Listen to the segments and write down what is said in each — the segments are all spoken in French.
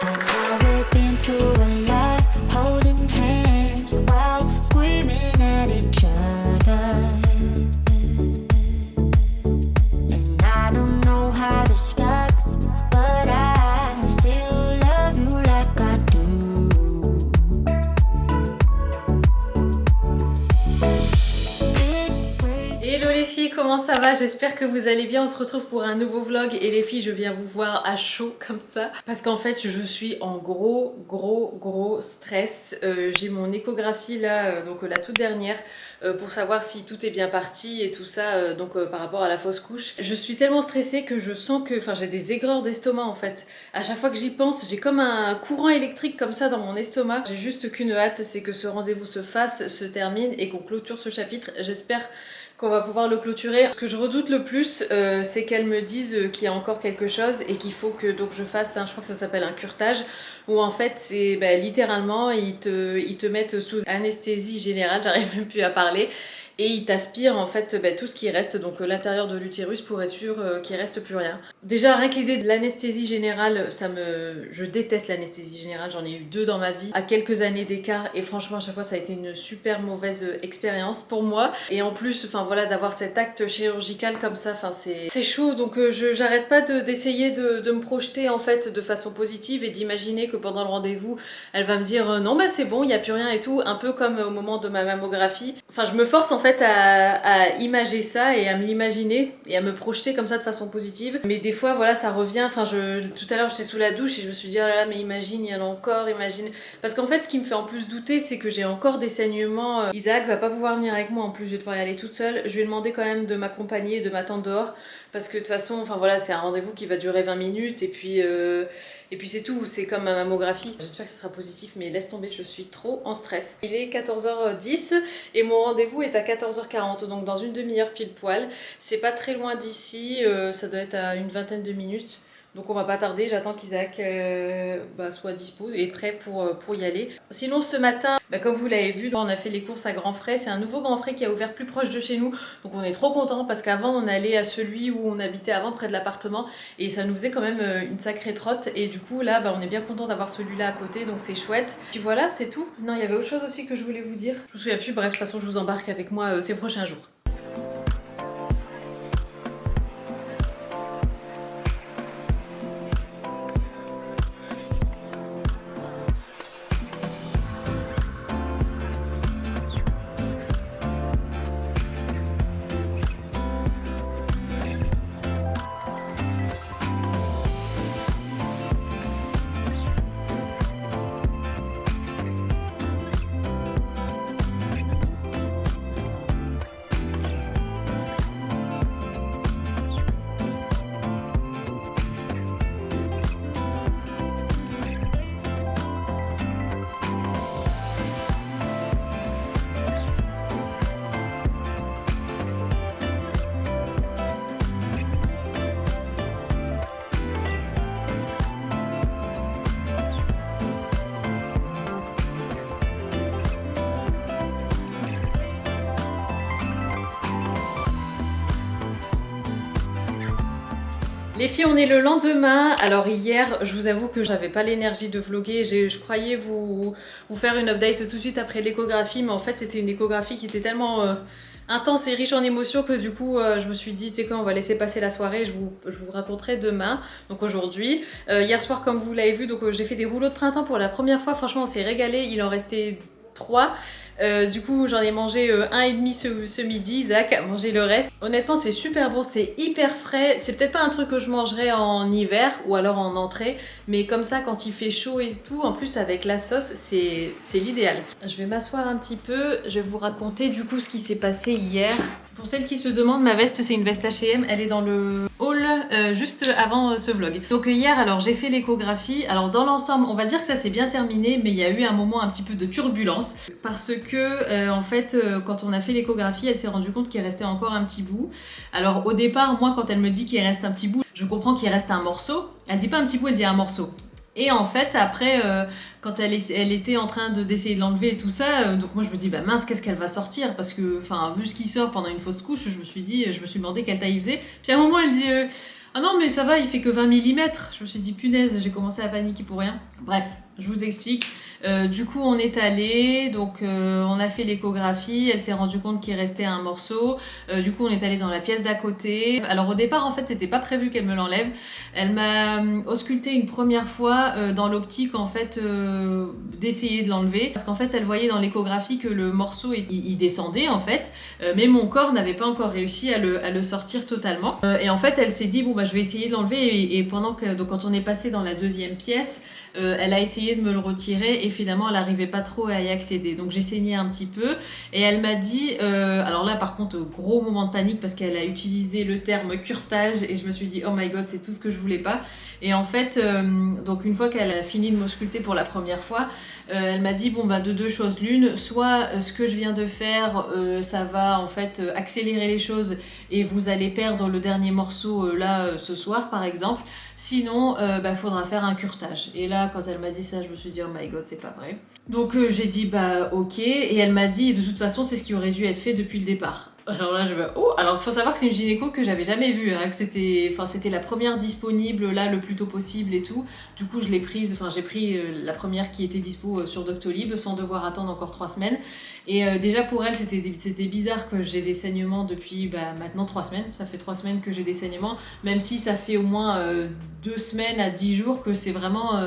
And now we've been through a lot, holding hands while screaming at each other. And I don't know how to stop, but I still love you like I do. Hello les filles, comment ça va? J'espère que vous allez bien. On se retrouve pour un nouveau vlog et les filles, je viens vous voir à chaud comme ça parce qu'en fait je suis en gros stress. J'ai mon échographie là, donc la toute dernière, pour savoir si tout est bien parti et tout ça, par rapport à la fausse couche. Je suis tellement stressée que je sens que, j'ai des aigreurs d'estomac en fait. À chaque fois que j'y pense, j'ai comme un courant électrique comme ça dans mon estomac. J'ai juste qu'une hâte, c'est que ce rendez-vous se fasse, se termine et qu'on clôture ce chapitre. J'espère qu'on va pouvoir le clôturer. Ce que je redoute le plus, c'est qu'elles me disent qu'il y a encore quelque chose et qu'il faut que donc je fasse, je crois que ça s'appelle un curetage, où en fait c'est littéralement ils te mettent sous anesthésie générale, j'arrive même plus à parler, et ils t'aspirent en fait tout ce qui reste, donc l'intérieur de l'utérus, pour être sûr qu'il reste plus rien. Déjà rien que l'idée de l'anesthésie générale, je déteste l'anesthésie générale, j'en ai eu 2 dans ma vie, à quelques années d'écart, et franchement à chaque fois ça a été une super mauvaise expérience pour moi. Et en plus, d'avoir cet acte chirurgical comme ça, c'est chaud, donc j'arrête pas d'essayer de me projeter en fait de façon positive et d'imaginer que pendant le rendez-vous, elle va me dire non c'est bon, il y a plus rien et tout, un peu comme au moment de ma mammographie. Je me force en fait à imager ça et à me l'imaginer et à me projeter comme ça de façon positive. Mais des fois, ça revient. Tout à l'heure, j'étais sous la douche et je me suis dit, oh là là, mais imagine, il y en a encore, imagine. Parce qu'en fait, ce qui me fait en plus douter, c'est que j'ai encore des saignements. Isaac va pas pouvoir venir avec moi, en plus, je vais devoir y aller toute seule. Je lui ai demandé quand même de m'accompagner, de m'attendre dehors. Parce que de toute façon, c'est un rendez-vous qui va durer 20 minutes et puis c'est tout, c'est comme ma mammographie. J'espère que ce sera positif, mais laisse tomber, je suis trop en stress. Il est 14h10 et mon rendez-vous est à 14h40, donc dans une demi-heure pile poil. C'est pas très loin d'ici, ça doit être à une vingtaine de minutes. Donc on va pas tarder, j'attends qu'Isaac soit dispo et prêt pour y aller. Sinon ce matin, comme vous l'avez vu, on a fait les courses à Grand Frais. C'est un nouveau Grand Frais qui a ouvert plus proche de chez nous. Donc on est trop contents parce qu'avant on allait à celui où on habitait avant, près de l'appartement. Et ça nous faisait quand même une sacrée trotte. Et du coup là, on est bien content d'avoir celui-là à côté, donc c'est chouette. Puis voilà, c'est tout. Non, il y avait autre chose aussi que je voulais vous dire. Je me souviens plus, bref, de toute façon je vous embarque avec moi ces prochains jours. Les filles, on est le lendemain. Alors hier, je vous avoue que j'avais pas l'énergie de vlogger. Je croyais vous faire une update tout de suite après l'échographie, mais en fait c'était une échographie qui était tellement intense et riche en émotions que du coup je me suis dit, tu sais quoi, on va laisser passer la soirée. Je vous raconterai demain, donc aujourd'hui. Hier soir, comme vous l'avez vu, donc j'ai fait des rouleaux de printemps pour la première fois. Franchement, on s'est régalé. Il en restait 3. Du coup j'en ai mangé 1,5 ce midi, Isaac a mangé le reste. Honnêtement c'est super bon, c'est hyper frais, c'est peut-être pas un truc que je mangerais en hiver ou alors en entrée, mais comme ça quand il fait chaud et tout, en plus avec la sauce, c'est l'idéal. Je vais m'asseoir un petit peu, je vais vous raconter du coup ce qui s'est passé hier. Pour celles qui se demandent, ma veste c'est une veste H&M, elle est dans le hall juste avant ce vlog. Donc hier alors j'ai fait l'échographie, alors dans l'ensemble on va dire que ça s'est bien terminé, mais il y a eu un moment un petit peu de turbulence parce que en fait quand on a fait l'échographie elle s'est rendue compte qu'il restait encore un petit bout. Alors au départ moi quand elle me dit qu'il reste un petit bout, je comprends qu'il reste un morceau, elle dit pas un petit bout, elle dit un morceau. Et en fait après quand elle était en train d'essayer de l'enlever et tout ça, donc moi je me dis bah mince, qu'est-ce qu'elle va sortir, parce que vu ce qui sort pendant une fausse couche, je me suis demandé quelle taille il faisait. Puis à un moment elle dit Ah non mais ça va, il fait que 20 mm. Je me suis dit punaise, j'ai commencé à paniquer pour rien. Bref, je vous explique. Du coup on est allé, donc on a fait l'échographie, elle s'est rendue compte qu'il restait un morceau, du coup on est allé dans la pièce d'à côté. Alors au départ en fait c'était pas prévu qu'elle me l'enlève, elle m'a ausculté une première fois dans l'optique en fait d'essayer de l'enlever, parce qu'en fait elle voyait dans l'échographie que le morceau il descendait en fait, mais mon corps n'avait pas encore réussi à le sortir totalement, et en fait elle s'est dit bon bah je vais essayer de l'enlever, et pendant que, donc quand on est passé dans la deuxième pièce, elle a essayé de me le retirer et finalement elle n'arrivait pas trop à y accéder, donc j'ai saigné un petit peu et elle m'a dit, alors là par contre gros moment de panique parce qu'elle a utilisé le terme curtage et je me suis dit oh my god c'est tout ce que je voulais pas, et en fait donc une fois qu'elle a fini de m'ausculter pour la première fois, elle m'a dit bon bah de deux choses l'une, soit ce que je viens de faire ça va en fait accélérer les choses et vous allez perdre le dernier morceau là ce soir par exemple, sinon faudra faire un curtage. Et là quand elle m'a dit ça je me suis dit oh my god c'est pas vrai, donc j'ai dit bah ok, et elle m'a dit de toute façon c'est ce qui aurait dû être fait depuis le départ. Alors là je vais oh, alors il faut savoir que c'est une gynéco que j'avais jamais vue, hein, que c'était la première disponible là le plus tôt possible et tout, du coup je l'ai prise, enfin j'ai pris la première qui était dispo sur Doctolib sans devoir attendre encore 3 semaines, et déjà pour elle c'était bizarre que j'ai des saignements depuis maintenant 3 semaines, ça fait 3 semaines que j'ai des saignements, même si ça fait au moins 2 semaines à 10 jours que c'est vraiment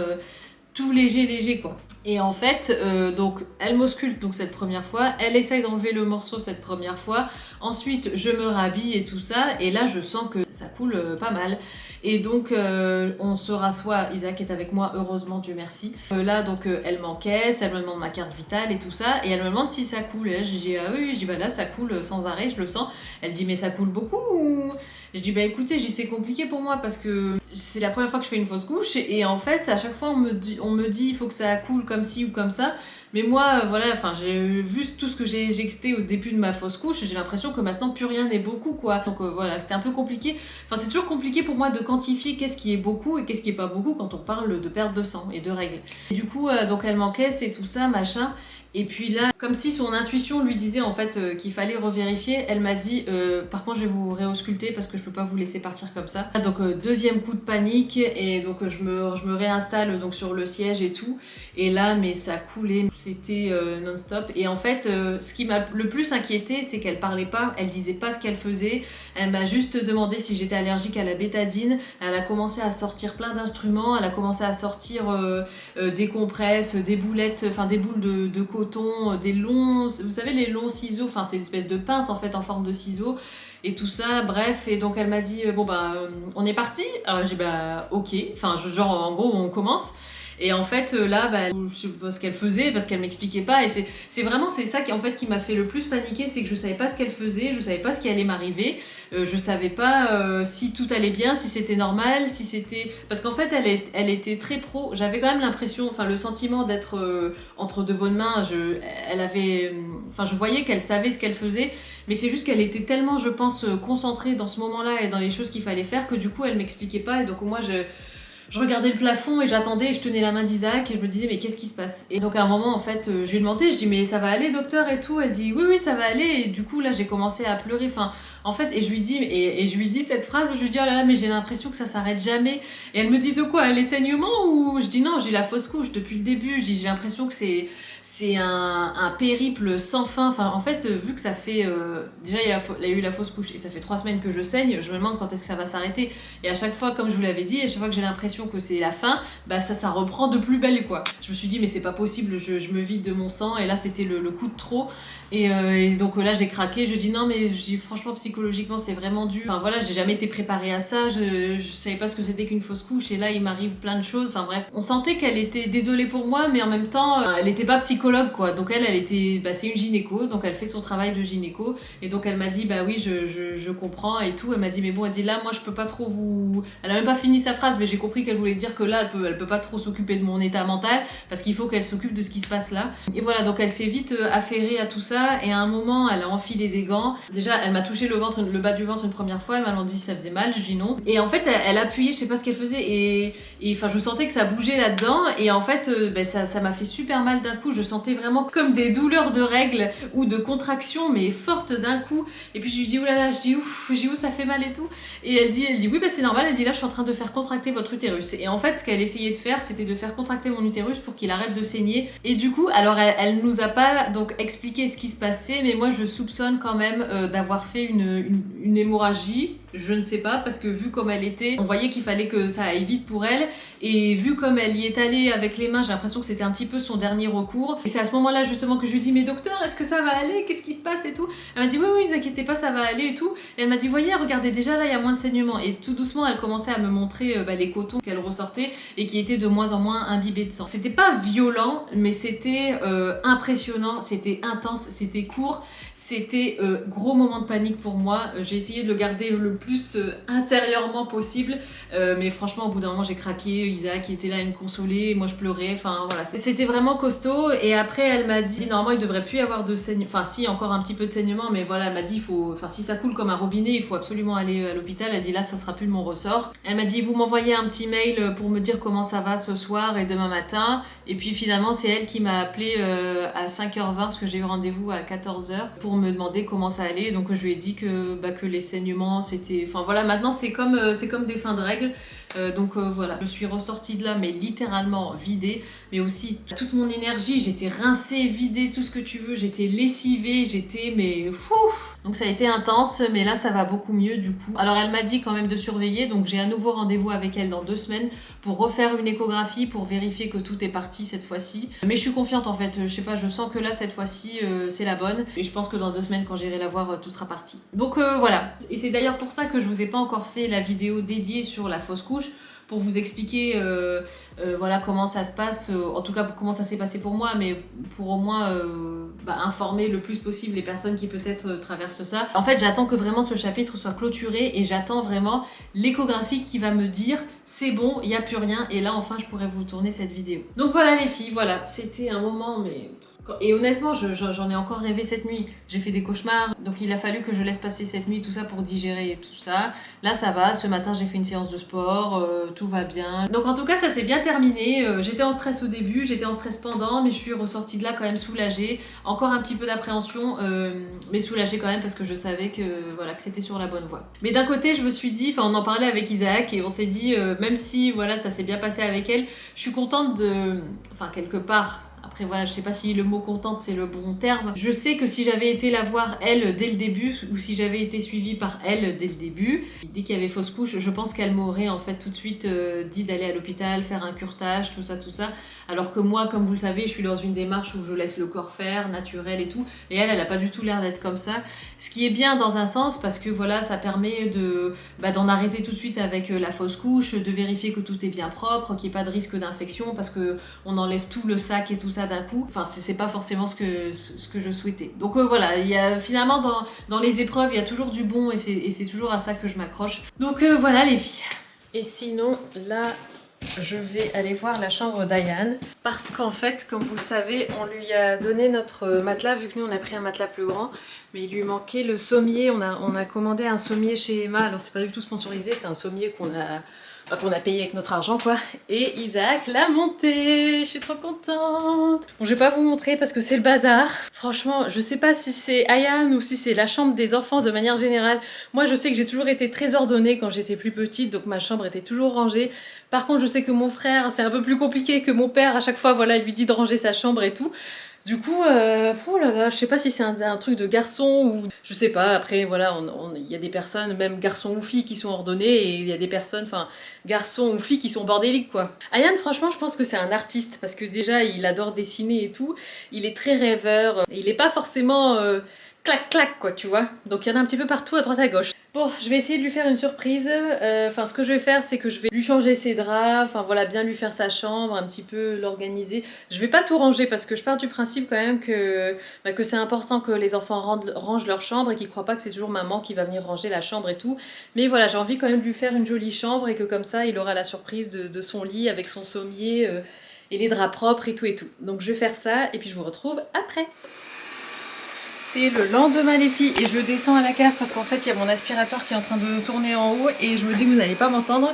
tout léger quoi. Et en fait, donc elle m'ausculte donc cette première fois, elle essaye d'enlever le morceau cette première fois, ensuite je me rhabille et tout ça, et là je sens que ça coule pas mal. Et donc on se rassoit, Isaac est avec moi, heureusement, Dieu merci. Là donc elle m'encaisse, elle me demande ma carte vitale et tout ça, et elle me demande si ça coule. Et là je dis ah oui, je dis bah là ça coule sans arrêt, je le sens. Elle dit mais ça coule beaucoup ou... Je dis bah écoutez, c'est compliqué pour moi parce que c'est la première fois que je fais une fausse couche, et en fait à chaque fois on me dit il faut que ça coule comme ci ou comme ça. Mais moi, voilà, enfin, j'ai vu tout ce que j'ai éjecté au début de ma fausse couche, j'ai l'impression que maintenant plus rien n'est beaucoup, quoi. Donc voilà, c'était un peu compliqué. Enfin, c'est toujours compliqué pour moi de quantifier qu'est-ce qui est beaucoup et qu'est-ce qui est pas beaucoup quand on parle de perte de sang et de règles. Et du coup, donc elle m'encaisse et tout ça, machin. Et puis là, comme si son intuition lui disait en fait qu'il fallait revérifier, elle m'a dit par contre je vais vous réausculter parce que je peux pas vous laisser partir comme ça. Donc deuxième coup de panique, et donc je me réinstalle donc sur le siège et tout, et là mais ça coulait, c'était non-stop. Et en fait ce qui m'a le plus inquiété, c'est qu'elle parlait pas, elle disait pas ce qu'elle faisait, elle m'a juste demandé si j'étais allergique à la bétadine, elle a commencé à sortir plein d'instruments, elle a commencé à sortir des compresses, des boulettes, enfin des boules de coton, des longs, vous savez les longs ciseaux, enfin c'est une espèce de pince en fait en forme de ciseaux et tout ça, bref. Et donc elle m'a dit bon on est parti. Alors j'ai ok, enfin genre en gros on commence. Et en fait là je sais pas ce qu'elle faisait parce qu'elle m'expliquait pas, et c'est vraiment ça qui en fait qui m'a fait le plus paniquer, c'est que je savais pas ce qu'elle faisait, je savais pas ce qui allait m'arriver, je savais pas si tout allait bien, si c'était normal, si c'était, parce qu'en fait elle était très pro, j'avais quand même l'impression, enfin le sentiment d'être entre de bonnes mains, elle avait, enfin je voyais qu'elle savait ce qu'elle faisait, mais c'est juste qu'elle était tellement je pense concentrée dans ce moment-là et dans les choses qu'il fallait faire que du coup elle m'expliquait pas, et donc moi je regardais le plafond et j'attendais et je tenais la main d'Isaac et je me disais mais qu'est-ce qui se passe. Et donc à un moment en fait je lui ai demandé, je dis mais ça va aller docteur et tout, elle dit oui ça va aller, et du coup là j'ai commencé à pleurer, enfin en fait, et je lui dis cette phrase, je lui dis oh là là mais j'ai l'impression que ça s'arrête jamais, et elle me dit de quoi, les saignements, ou je dis non, j'ai la fausse couche depuis le début, je dis j'ai l'impression que c'est un périple sans fin, enfin en fait vu que ça fait déjà il y a eu la fausse couche et ça fait 3 semaines que je saigne, je me demande quand est-ce que ça va s'arrêter, et à chaque fois comme je vous l'avais dit, à chaque fois que j'ai l'impression que c'est la fin, ça reprend de plus belle quoi. Je me suis dit mais c'est pas possible, je me vide de mon sang, et là c'était le coup de trop, et donc là j'ai craqué, je dis non mais je dis franchement psychologiquement c'est vraiment dur, enfin voilà j'ai jamais été préparée à ça, je savais pas ce que c'était qu'une fausse couche, et là il m'arrive plein de choses, enfin bref, on sentait qu'elle était désolée pour moi, mais en même temps elle était pas psychologue quoi, donc elle était, c'est une gynéco, donc elle fait son travail de gynéco, et donc elle m'a dit oui je comprends et tout, elle m'a dit mais bon, elle dit là moi je peux pas trop vous, elle a même pas fini sa phrase mais j'ai compris qu'elle voulait dire que là elle peut pas trop s'occuper de mon état mental parce qu'il faut qu'elle s'occupe de ce qui se passe là, et voilà, donc elle s'est vite affairée à tout ça, et à un moment elle a enfilé des gants, déjà elle m'a touché le bas du ventre une première fois, elle m'a demandé si ça faisait mal, je dis non, et en fait elle appuyait, je sais pas ce qu'elle faisait, et enfin je sentais que ça bougeait là-dedans, et en fait ça m'a fait super mal d'un coup, je sentais vraiment comme des douleurs de règles ou de contractions, mais fortes d'un coup. Et puis je lui dis, oulala, je dis ouf, ça fait mal et tout. Et elle dit oui, bah c'est normal, elle dit là je suis en train de faire contracter votre utérus. Et en fait, ce qu'elle essayait de faire, c'était de faire contracter mon utérus pour qu'il arrête de saigner. Et du coup, alors elle nous a pas donc expliqué ce qui se passait, mais moi je soupçonne quand même d'avoir fait une hémorragie. Je ne sais pas, parce que vu comme elle était, on voyait qu'il fallait que ça aille vite pour elle. Et vu comme elle y est allée avec les mains, j'ai l'impression que c'était un petit peu son dernier recours. Et c'est à ce moment-là justement que je lui dis, mais docteur, est-ce que ça va aller? Qu'est-ce qui se passe et tout? Elle m'a dit, oui, ne vous inquiétez pas, ça va aller et tout. Et elle m'a dit, voyez, regardez, déjà là, il y a moins de saignement. Et tout doucement, elle commençait à me montrer les cotons qu'elle ressortait et qui étaient de moins en moins imbibés de sang. C'était pas violent, mais c'était impressionnant, c'était intense, c'était court. C'était gros moment de panique pour moi. J'ai essayé de le garder le plus intérieurement possible. Mais franchement, au bout d'un moment, j'ai craqué. Isaac qui était là à me consoler. Moi, je pleurais. Enfin, voilà. C'était vraiment costaud. Et après, elle m'a dit, normalement, il devrait plus y avoir de saignement. Enfin, si, encore un petit peu de saignement. Mais voilà, elle m'a dit, il faut... Enfin, si ça coule comme un robinet, il faut absolument aller à l'hôpital. Elle dit, là, ça sera plus de mon ressort. Elle m'a dit, vous m'envoyez un petit mail pour me dire comment ça va ce soir et demain matin. Et puis, finalement, c'est elle qui m'a appelé à 5h20 parce que j'ai eu rendez-vous à 14h pour me demander comment ça allait. Donc je lui ai dit que les saignements c'était... Enfin voilà, maintenant c'est comme des fins de règles. Donc voilà, je suis ressortie de là mais littéralement vidée, mais aussi toute mon énergie, j'étais rincée, vidée, tout ce que tu veux, j'étais lessivée, j'étais mais fou. Donc ça a été intense, mais là ça va beaucoup mieux du coup. Alors elle m'a dit quand même de surveiller, donc j'ai un nouveau rendez-vous avec elle dans 2 semaines pour refaire une échographie pour vérifier que tout est parti cette fois-ci. Mais je suis confiante en fait, je sais pas, je sens que là cette fois-ci c'est la bonne et je pense que dans 2 semaines quand j'irai la voir tout sera parti. Donc voilà, et c'est d'ailleurs pour ça que je vous ai pas encore fait la vidéo dédiée sur la fausse couche, pour vous expliquer voilà comment ça se passe, en tout cas comment ça s'est passé pour moi, mais pour au moins informer le plus possible les personnes qui peut-être traversent ça. En fait, j'attends que vraiment ce chapitre soit clôturé et j'attends vraiment l'échographie qui va me dire c'est bon, il n'y a plus rien, et là enfin je pourrais vous tourner cette vidéo. Donc voilà les filles, voilà, c'était un moment mais... Et honnêtement, j'en ai encore rêvé cette nuit. J'ai fait des cauchemars, donc il a fallu que je laisse passer cette nuit, tout ça pour digérer tout ça. Là, ça va. Ce matin, j'ai fait une séance de sport, tout va bien. Donc en tout cas, ça s'est bien terminé. J'étais en stress au début, j'étais en stress pendant, mais je suis ressortie de là quand même soulagée. Encore un petit peu d'appréhension, mais soulagée quand même parce que je savais que voilà que c'était sur la bonne voie. Mais d'un côté, je me suis dit, enfin, on en parlait avec Isaac et on s'est dit, même si voilà, ça s'est bien passé avec elle, je suis contente de, enfin quelque part. Après voilà, je sais pas si le mot contente c'est le bon terme. Je sais que si j'avais été la voir elle dès le début, ou si j'avais été suivie par elle dès le début, dès qu'il y avait fausse couche, je pense qu'elle m'aurait en fait tout de suite dit d'aller à l'hôpital, faire un curetage, tout ça. Alors que moi, comme vous le savez, je suis dans une démarche où je laisse le corps faire, naturel et tout. Et elle a pas du tout l'air d'être comme ça. Ce qui est bien dans un sens parce que voilà, ça permet d'en arrêter tout de suite avec la fausse couche, de vérifier que tout est bien propre, qu'il n'y ait pas de risque d'infection parce que on enlève tout le sac et tout ça d'un coup. Enfin, c'est pas forcément ce que je souhaitais. Donc voilà, il y a finalement dans les épreuves, il y a toujours du bon et c'est toujours à ça que je m'accroche. Donc voilà les filles. Et sinon, là, je vais aller voir la chambre d'Ayane parce qu'en fait, comme vous le savez, on lui a donné notre matelas vu que nous on a pris un matelas plus grand, mais il lui manquait le sommier. On a commandé un sommier chez Emma. Alors c'est pas du tout sponsorisé, c'est un sommier qu'on a payé avec notre argent quoi. Et Isaac l'a monté, je suis trop contente. Bon, je vais pas vous montrer parce que c'est le bazar. Franchement, je sais pas si c'est Ayane ou si c'est la chambre des enfants de manière générale. Moi je sais que j'ai toujours été très ordonnée quand j'étais plus petite, donc ma chambre était toujours rangée. Par contre je sais que mon frère c'est un peu plus compliqué, que mon père à chaque fois voilà il lui dit de ranger sa chambre et tout. Du coup, oh là là, je sais pas si c'est un truc de garçon ou... Je sais pas, après voilà, il y a des personnes, même garçons ou filles qui sont ordonnées et il y a des personnes, enfin, garçons ou filles qui sont bordéliques quoi. Ayane, franchement, je pense que c'est un artiste parce que déjà, il adore dessiner et tout. Il est très rêveur, il est pas forcément... clac quoi tu vois, donc il y en a un petit peu partout à droite à gauche. Bon, je vais essayer de lui faire une surprise, enfin ce que je vais faire c'est que je vais lui changer ses draps, enfin voilà, bien lui faire sa chambre, un petit peu l'organiser. Je vais pas tout ranger parce que je pars du principe quand même que c'est important que les enfants rangent leur chambre et qu'ils croient pas que c'est toujours maman qui va venir ranger la chambre et tout. Mais voilà, j'ai envie quand même de lui faire une jolie chambre et que comme ça il aura la surprise de son lit avec son sommier et les draps propres et tout et tout. Donc je vais faire ça et puis je vous retrouve après. C'est le lendemain les filles et je descends à la cave parce qu'en fait il y a mon aspirateur qui est en train de tourner en haut et je me dis que vous n'allez pas m'entendre.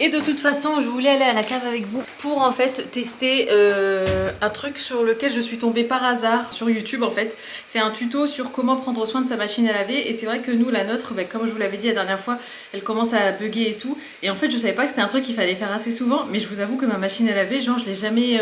Et de toute façon, je voulais aller à la cave avec vous pour en fait tester un truc sur lequel je suis tombée par hasard sur YouTube en fait. C'est un tuto sur comment prendre soin de sa machine à laver et c'est vrai que nous, la nôtre, bah, comme je vous l'avais dit la dernière fois, elle commence à bugger et tout. Et en fait, je savais pas que c'était un truc qu'il fallait faire assez souvent, mais je vous avoue que ma machine à laver, genre je l'ai jamais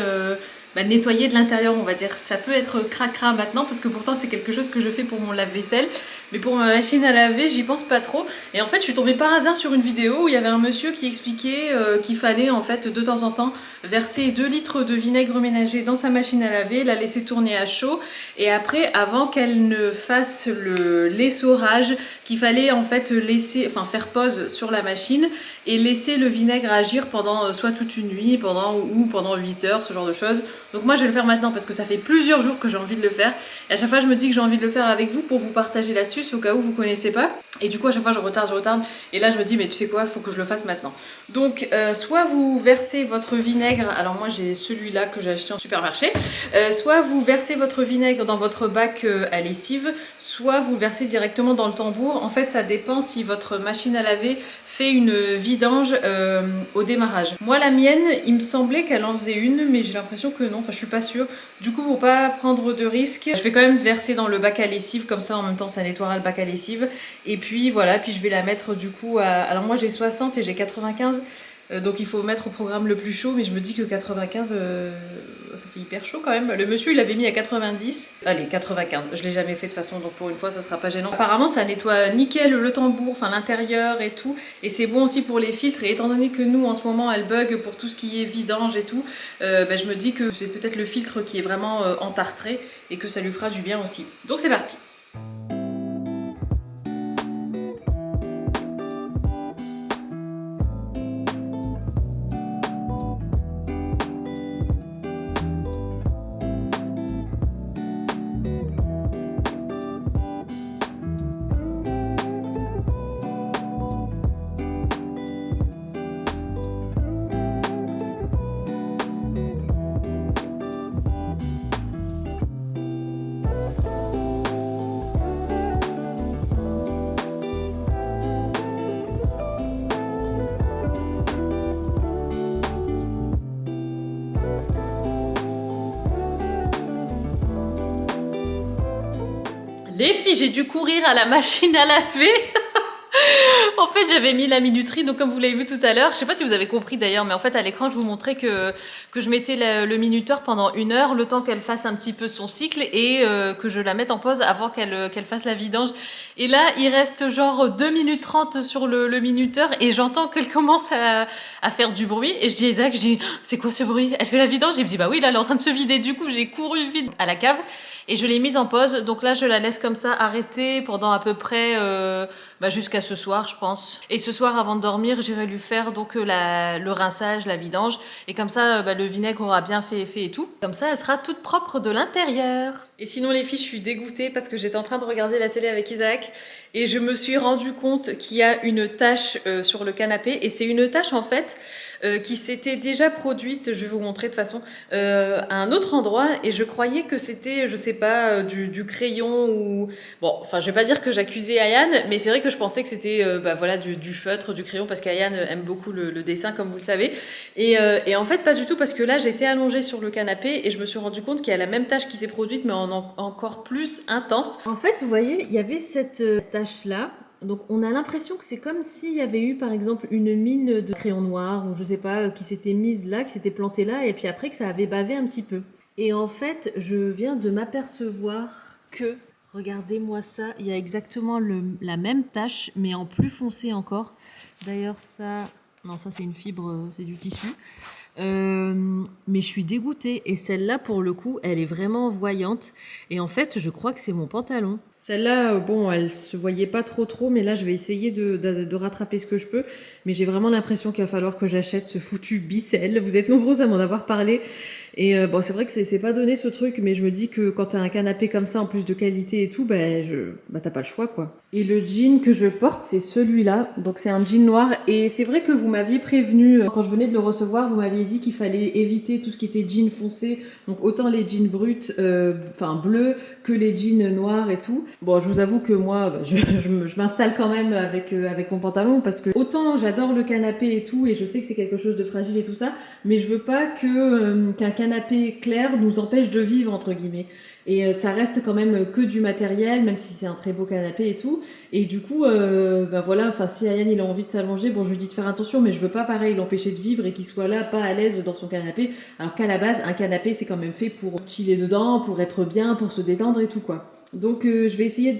nettoyée de l'intérieur, on va dire. Ça peut être cracra maintenant parce que pourtant c'est quelque chose que je fais pour mon lave-vaisselle. Mais pour ma machine à laver, j'y pense pas trop. Et en fait, je suis tombée par hasard sur une vidéo où il y avait un monsieur qui expliquait qu'il fallait en fait de temps en temps verser 2 litres de vinaigre ménager dans sa machine à laver, la laisser tourner à chaud et après, avant qu'elle ne fasse l'essorage, qu'il fallait en fait faire pause sur la machine et laisser le vinaigre agir pendant soit toute une nuit, ou pendant 8 heures, ce genre de choses. Donc moi, je vais le faire maintenant parce que ça fait plusieurs jours que j'ai envie de le faire. Et à chaque fois, je me dis que j'ai envie de le faire avec vous pour vous partager l'astuce au cas où vous connaissez pas. Et du coup à chaque fois je retarde. Et là je me dis mais tu sais quoi, faut que je le fasse maintenant. Donc soit vous versez votre vinaigre, alors moi j'ai celui-là que j'ai acheté en supermarché. Soit vous versez votre vinaigre dans votre bac à lessive, soit vous versez directement dans le tambour. En fait ça dépend si votre machine à laver fait une vidange au démarrage. Moi la mienne, il me semblait qu'elle en faisait une, mais j'ai l'impression que non, enfin je suis pas sûre. Du coup pour pas prendre de risques, je vais quand même verser dans le bac à lessive, comme ça en même temps ça nettoiera le bac à lessive. Et puis voilà, puis je vais la mettre du coup à... Alors moi j'ai 60 et j'ai 95, donc il faut mettre au programme le plus chaud, mais je me dis que 95, ça fait hyper chaud quand même. Le monsieur il avait mis à 90, allez 95, je l'ai jamais fait de toute façon, donc pour une fois ça sera pas gênant. Apparemment ça nettoie nickel le tambour, enfin l'intérieur et tout, et c'est bon aussi pour les filtres, et étant donné que nous en ce moment elle bug pour tout ce qui est vidange et tout, je me dis que c'est peut-être le filtre qui est vraiment entartré, et que ça lui fera du bien aussi. Donc c'est parti. Les filles, j'ai dû courir à la machine à laver. En fait, j'avais mis la minuterie, donc comme vous l'avez vu tout à l'heure, je sais pas si vous avez compris d'ailleurs, mais en fait à l'écran je vous montrais que je mettais le minuteur pendant 1 heure, le temps qu'elle fasse un petit peu son cycle et que je la mette en pause avant qu'elle fasse la vidange. Et là, il reste genre 2 minutes 30 sur le minuteur et j'entends qu'elle commence à faire du bruit. Et je dis à Isaac, c'est quoi ce bruit? Elle fait la vidange? Il me dit bah oui, là elle est en train de se vider. Du coup, j'ai couru vite à la cave et je l'ai mise en pause. Donc là, je la laisse comme ça arrêter pendant à peu près jusqu'à ce soir, je pense. Et ce soir, avant de dormir, j'irai lui faire donc le rinçage, la vidange. Et comme ça, le vinaigre aura bien fait effet et tout. Comme ça, elle sera toute propre de l'intérieur. Et sinon, les filles, je suis dégoûtée parce que j'étais en train de regarder la télé avec Isaac et je me suis rendu compte qu'il y a une tache sur le canapé. Et c'est une tache, en fait, qui s'était déjà produite, je vais vous montrer de toute façon, à un autre endroit. Et je croyais que c'était, je sais pas, du crayon ou... Bon, enfin, je vais pas dire que j'accusais Ayane, mais c'est vrai que je pensais que c'était du feutre, du crayon, parce qu'Ayane aime beaucoup le dessin, comme vous le savez. Et en fait, pas du tout, parce que là, j'étais allongée sur le canapé et je me suis rendu compte qu'il y a la même tache qui s'est produite, mais encore plus intense. En fait, vous voyez, il y avait cette tache-là. Donc on a l'impression que c'est comme s'il y avait eu par exemple une mine de crayon noir ou je sais pas, qui s'était mise là, qui s'était plantée là et puis après que ça avait bavé un petit peu. Et en fait, je viens de m'apercevoir que, regardez-moi ça, il y a exactement la même tache mais en plus foncé encore. D'ailleurs ça, non ça c'est une fibre, c'est du tissu. Mais je suis dégoûtée et celle-là pour le coup elle est vraiment voyante et en fait je crois que c'est mon pantalon. Celle-là bon elle se voyait pas trop mais là je vais essayer de rattraper ce que je peux, mais j'ai vraiment l'impression qu'il va falloir que j'achète ce foutu Bicel. Vous êtes nombreux à m'en avoir parlé et c'est vrai que c'est pas donné ce truc, mais je me dis que quand t'as un canapé comme ça en plus de qualité et tout, t'as pas le choix quoi. Et le jean que je porte c'est celui-là, donc c'est un jean noir et c'est vrai que vous m'aviez prévenu quand je venais de le recevoir, vous m'aviez dit qu'il fallait éviter tout ce qui était jean foncé, donc autant les jeans bruts, bleus que les jeans noirs et tout. Bon, je vous avoue que moi, je m'installe quand même avec mon pantalon parce que autant j'adore le canapé et tout, et je sais que c'est quelque chose de fragile et tout ça, mais je veux pas qu'un canapé clair nous empêche de vivre, entre guillemets. Et ça reste quand même que du matériel, même si c'est un très beau canapé et tout. Et du coup, voilà, enfin si Ayane il a envie de s'allonger, bon je lui dis de faire attention, mais je veux pas pareil l'empêcher de vivre et qu'il soit là pas à l'aise dans son canapé. Alors qu'à la base, un canapé c'est quand même fait pour chiller dedans, pour être bien, pour se détendre et tout quoi. Donc je vais essayer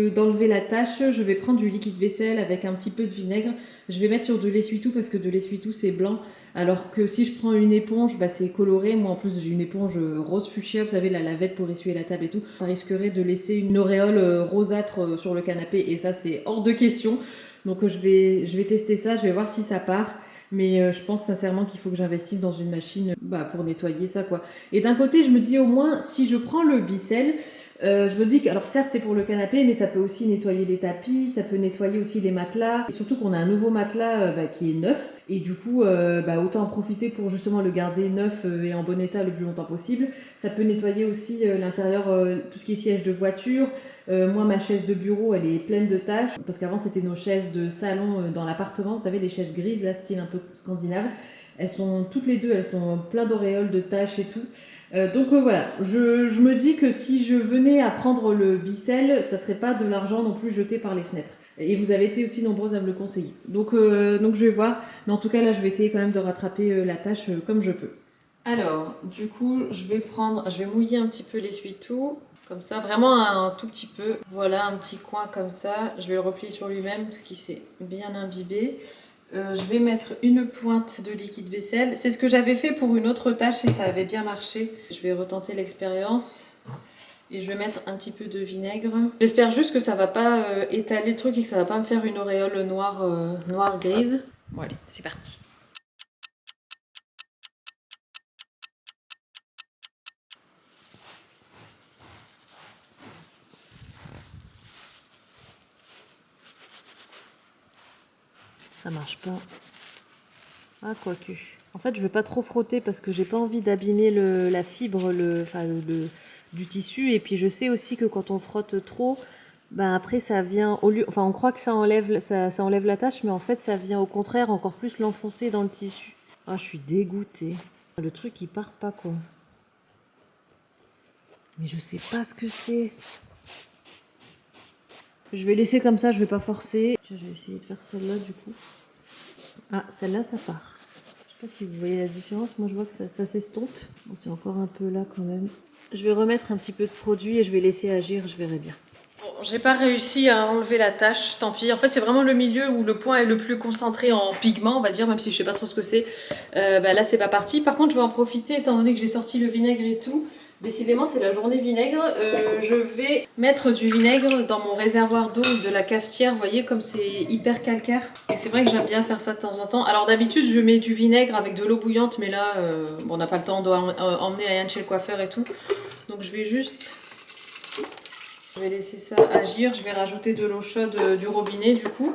d'enlever la tache, je vais prendre du liquide vaisselle avec un petit peu de vinaigre, je vais mettre sur de l'essuie-tout parce que de l'essuie-tout c'est blanc, alors que si je prends une éponge, bah, c'est coloré, moi en plus j'ai une éponge rose fuchsia, vous savez la lavette pour essuyer la table et tout, ça risquerait de laisser une auréole rosâtre sur le canapé et ça c'est hors de question, donc je vais tester ça, je vais voir si ça part. Mais je pense sincèrement qu'il faut que j'investisse dans une machine pour nettoyer ça quoi. Et d'un côté je me dis au moins si je prends le Bicel, je me dis que, alors certes c'est pour le canapé, mais ça peut aussi nettoyer les tapis, ça peut nettoyer aussi les matelas. Et surtout qu'on a un nouveau matelas qui est neuf. Et du coup, autant en profiter pour justement le garder neuf et en bon état le plus longtemps possible. Ça peut nettoyer aussi l'intérieur, tout ce qui est siège de voiture. Moi, ma chaise de bureau, elle est pleine de taches. Parce qu'avant, c'était nos chaises de salon dans l'appartement. Vous savez, les chaises grises, là, style un peu scandinave. Elles sont toutes les deux, elles sont pleines d'auréoles, de taches et tout. Donc voilà, je me dis que si je venais à prendre le Bicel, ça serait pas de l'argent non plus jeté par les fenêtres. Et vous avez été aussi nombreuses à me le conseiller. Donc je vais voir. Mais en tout cas, là, je vais essayer quand même de rattraper la tâche comme je peux. Alors, du coup, je vais mouiller un petit peu l'essuie-tout. Comme ça, vraiment un tout petit peu. Voilà, un petit coin comme ça. Je vais le replier sur lui-même parce qu'il s'est bien imbibé. Je vais mettre une pointe de liquide vaisselle. C'est ce que j'avais fait pour une autre tâche et ça avait bien marché. Je vais retenter l'expérience. Et je vais mettre un petit peu de vinaigre. J'espère juste que ça va pas étaler le truc et que ça va pas me faire une auréole noire grise. Bon allez, c'est parti. Ça marche pas. Ah, quoique. En fait, je veux pas trop frotter parce que j'ai pas envie d'abîmer la fibre du tissu. Et puis, je sais aussi que quand on frotte trop, ben après, ça vient au lieu. Enfin, on croit que ça enlève la tache, mais en fait, ça vient au contraire encore plus l'enfoncer dans le tissu. Ah, je suis dégoûtée. Le truc, il part pas, quoi. Mais je sais pas ce que c'est. Je vais laisser comme ça, je vais pas forcer. Je vais essayer de faire celle-là, du coup. Ah, celle-là, ça part. Je sais pas si vous voyez la différence. Moi, je vois que ça s'estompe. Bon, c'est encore un peu là, quand même. Je vais remettre un petit peu de produit et je vais laisser agir, je verrai bien. Bon, j'ai pas réussi à enlever la tache, tant pis. En fait, c'est vraiment le milieu où le point est le plus concentré en pigment, on va dire, même si je sais pas trop ce que c'est. Là, c'est pas parti. Par contre, je vais en profiter, étant donné que j'ai sorti le vinaigre et tout. Décidément, c'est la journée vinaigre. Je vais mettre du vinaigre dans mon réservoir d'eau de la cafetière. Vous voyez comme c'est hyper calcaire. Et c'est vrai que j'aime bien faire ça de temps en temps. Alors d'habitude, je mets du vinaigre avec de l'eau bouillante. Mais là, on n'a pas le temps, on doit emmener Ayane chez le coiffeur et tout. Donc je vais juste... Je vais laisser ça agir. Je vais rajouter de l'eau chaude du robinet du coup.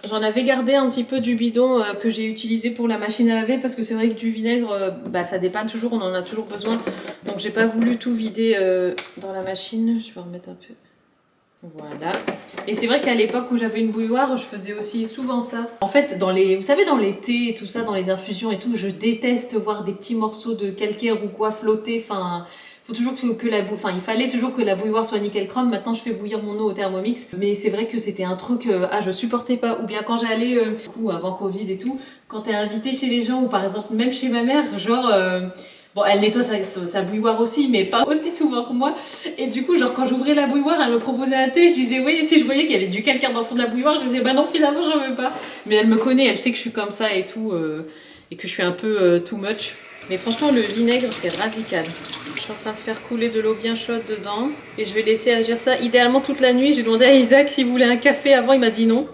J'en avais gardé un petit peu du bidon que j'ai utilisé pour la machine à laver parce que c'est vrai que du vinaigre, ça dépanne toujours, on en a toujours besoin. Donc j'ai pas voulu tout vider dans la machine. Je vais remettre un peu. Voilà. Et c'est vrai qu'à l'époque où j'avais une bouilloire, je faisais aussi souvent ça. En fait, vous savez, dans les thés et tout ça, dans les infusions et tout, je déteste voir des petits morceaux de calcaire ou quoi flotter. Enfin... il fallait toujours que la bouilloire soit nickel chrome. Maintenant, je fais bouillir mon eau au Thermomix. Mais c'est vrai que c'était un truc, je supportais pas. Ou bien quand j'allais, avant Covid et tout, quand t'es invité chez les gens, ou par exemple même chez ma mère, elle nettoie sa bouilloire aussi, mais pas aussi souvent que moi. Et du coup, quand j'ouvrais la bouilloire, elle me proposait un thé, je disais oui. Et si je voyais qu'il y avait du calcaire dans le fond de la bouilloire, je disais bah non, finalement, j'en veux pas. Mais elle me connaît, elle sait que je suis comme ça et tout, et que je suis un peu too much. Mais franchement, le vinaigre, c'est radical. Je suis en train de faire couler de l'eau bien chaude dedans. Et je vais laisser agir ça idéalement toute la nuit. J'ai demandé à Isaac s'il voulait un café avant, il m'a dit non.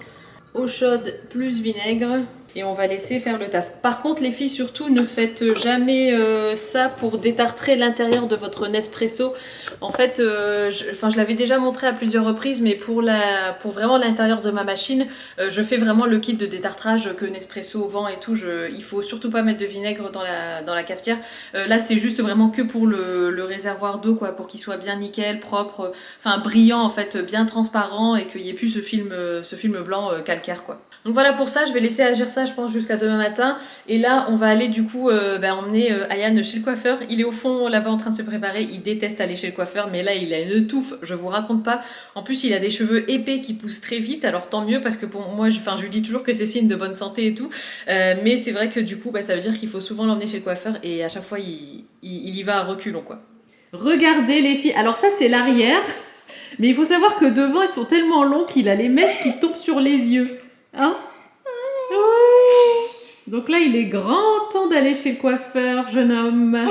Eau chaude plus vinaigre. Et on va laisser faire le taf. Par contre, les filles, surtout, ne faites jamais ça pour détartrer l'intérieur de votre Nespresso. En fait, je l'avais déjà montré à plusieurs reprises, mais pour vraiment l'intérieur de ma machine, je fais vraiment le kit de détartrage que Nespresso vend et tout. Il faut surtout pas mettre de vinaigre dans la cafetière. Là, c'est juste vraiment que pour le réservoir d'eau, quoi, pour qu'il soit bien nickel, propre, enfin brillant, en fait, bien transparent et qu'il n'y ait plus ce film blanc calcaire, quoi. Donc voilà pour ça, je vais laisser agir ça je pense jusqu'à demain matin. Et là on va aller du coup emmener Ayane chez le coiffeur. Il est au fond là-bas en train de se préparer, il déteste aller chez le coiffeur mais là il a une touffe, je vous raconte pas. En plus il a des cheveux épais qui poussent très vite, alors tant mieux parce que pour moi je lui dis toujours que c'est signe de bonne santé et tout. Mais c'est vrai que du coup ça veut dire qu'il faut souvent l'emmener chez le coiffeur et à chaque fois il y va à reculons quoi. Regardez les filles, alors ça c'est l'arrière, mais il faut savoir que devant ils sont tellement longs qu'il a les mèches qui tombent sur les yeux. Hein? Oui. Donc là, il est grand temps d'aller chez le coiffeur, jeune homme.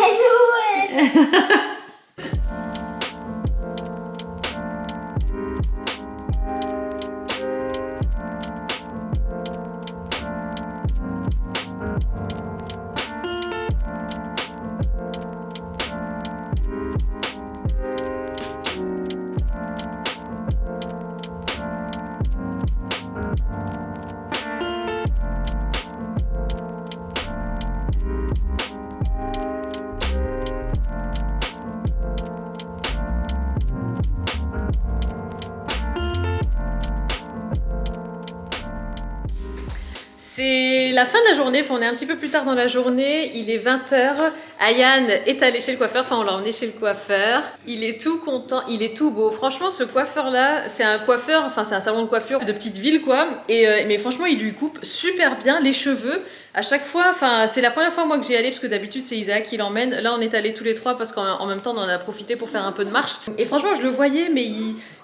C'est la fin de la journée, enfin on est un petit peu plus tard dans la journée, il est 20h, Ayane est allé chez le coiffeur, enfin on l'a emmené chez le coiffeur, il est tout content, il est tout beau, franchement ce coiffeur là, c'est un coiffeur, enfin c'est un salon de coiffure de petite ville quoi, mais franchement il lui coupe super bien les cheveux, à chaque fois, enfin c'est la première fois moi que j'y allais parce que d'habitude c'est Isaac qui l'emmène, là on est allés tous les trois parce qu'en même temps on en a profité pour faire un peu de marche, et franchement je le voyais mais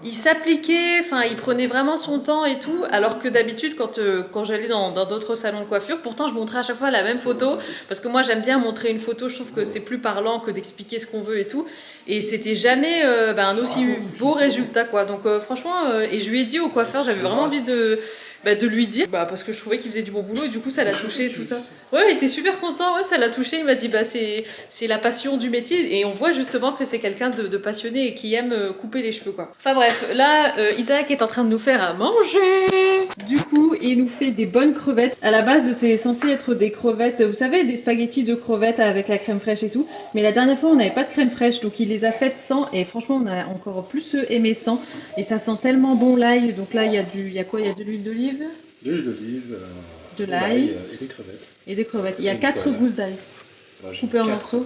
il s'appliquait, enfin il prenait vraiment son temps et tout, alors que d'habitude quand j'allais dans d'autres salons de coiffure, pourtant je montrais à chaque fois la même photo, parce que moi j'aime bien montrer une photo, je trouve que c'est plus parlant que d'expliquer ce qu'on veut et tout, et c'était jamais un aussi beau résultat quoi, donc franchement, et je lui ai dit au coiffeur, j'avais vraiment envie de lui dire, parce que je trouvais qu'il faisait du bon boulot et du coup ça l'a touché et tout ça. Ouais, il était super content, ouais, ça l'a touché, il m'a dit c'est la passion du métier et on voit justement que c'est quelqu'un de passionné et qui aime couper les cheveux quoi. Enfin bref, là Isaac est en train de nous faire à manger. Du coup, il nous fait des bonnes crevettes. À la base, c'est censé être des crevettes, vous savez, des spaghettis de crevettes avec la crème fraîche et tout, mais la dernière fois on n'avait pas de crème fraîche, donc il les a faites sans et franchement on a encore plus aimé sans et ça sent tellement bon l'ail. Donc là il y a quoi? Il y a de l'huile d'olive. De l'huile d'olive, de l'ail et des crevettes. Et des crevettes. Il y a 4 gousses d'ail. Coupées en morceaux.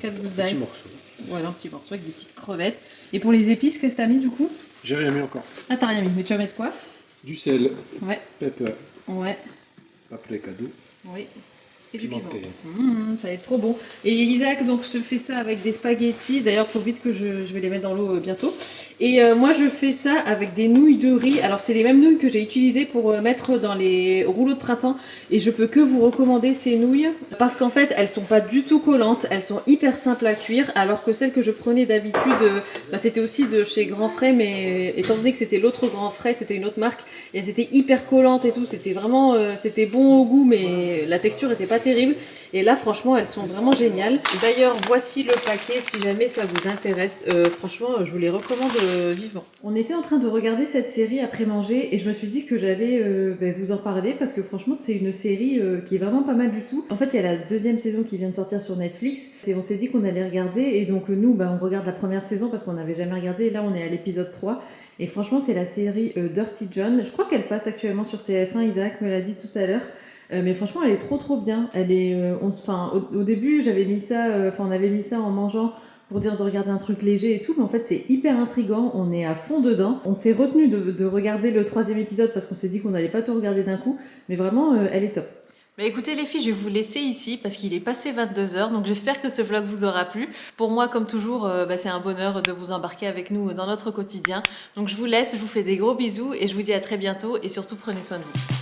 4 gousses d'ail. Petit morceau. Voilà, un petit morceau avec des petites crevettes. Et pour les épices, qu'est-ce que t'as mis du coup? J'ai rien mis encore. Ah, t'as rien mis. Mais tu vas mettre quoi? Du sel. Ouais. Pepper. Ouais. Paprika douce. Oui. Et du piment. Pimenté. Ça va être trop bon. Et Isaac donc se fait ça avec des spaghettis. D'ailleurs, il faut vite que je vais les mettre dans l'eau bientôt. Et moi, je fais ça avec des nouilles de riz. Alors, c'est les mêmes nouilles que j'ai utilisées pour mettre dans les rouleaux de printemps. Et je peux que vous recommander ces nouilles. Parce qu'en fait, elles sont pas du tout collantes. Elles sont hyper simples à cuire. Alors que celles que je prenais d'habitude, c'était aussi de chez Grand Frais. Mais étant donné que c'était l'autre Grand Frais, c'était une autre marque. Et elles étaient hyper collantes et tout. C'était vraiment, c'était bon au goût. Mais la texture était pas terrible. Et là, franchement, elles sont vraiment géniales. D'ailleurs, voici le paquet si jamais ça vous intéresse. Franchement, je vous les recommande vivement. On était en train de regarder cette série après manger et je me suis dit que j'allais vous en parler parce que franchement, c'est une série qui est vraiment pas mal du tout. En fait, il y a la 2e saison qui vient de sortir sur Netflix et on s'est dit qu'on allait regarder. Et donc, nous, on regarde la première saison parce qu'on n'avait jamais regardé. Et là, on est à l'épisode 3. Et franchement, c'est la série Dirty John. Je crois qu'elle passe actuellement sur TF1. Isaac me l'a dit tout à l'heure. Mais franchement elle est trop bien. Elle est, au début j'avais mis ça, on avait mis ça en mangeant pour dire de regarder un truc léger et tout, mais en fait c'est hyper intriguant, on est à fond dedans. On s'est retenu de regarder le 3e épisode parce qu'on s'est dit qu'on n'allait pas tout regarder d'un coup, mais vraiment elle est top. Bah écoutez les filles, je vais vous laisser ici parce qu'il est passé 22h, donc j'espère que ce vlog vous aura plu. Pour moi, comme toujours, c'est un bonheur de vous embarquer avec nous dans notre quotidien. Donc je vous laisse, je vous fais des gros bisous et je vous dis à très bientôt et surtout prenez soin de vous.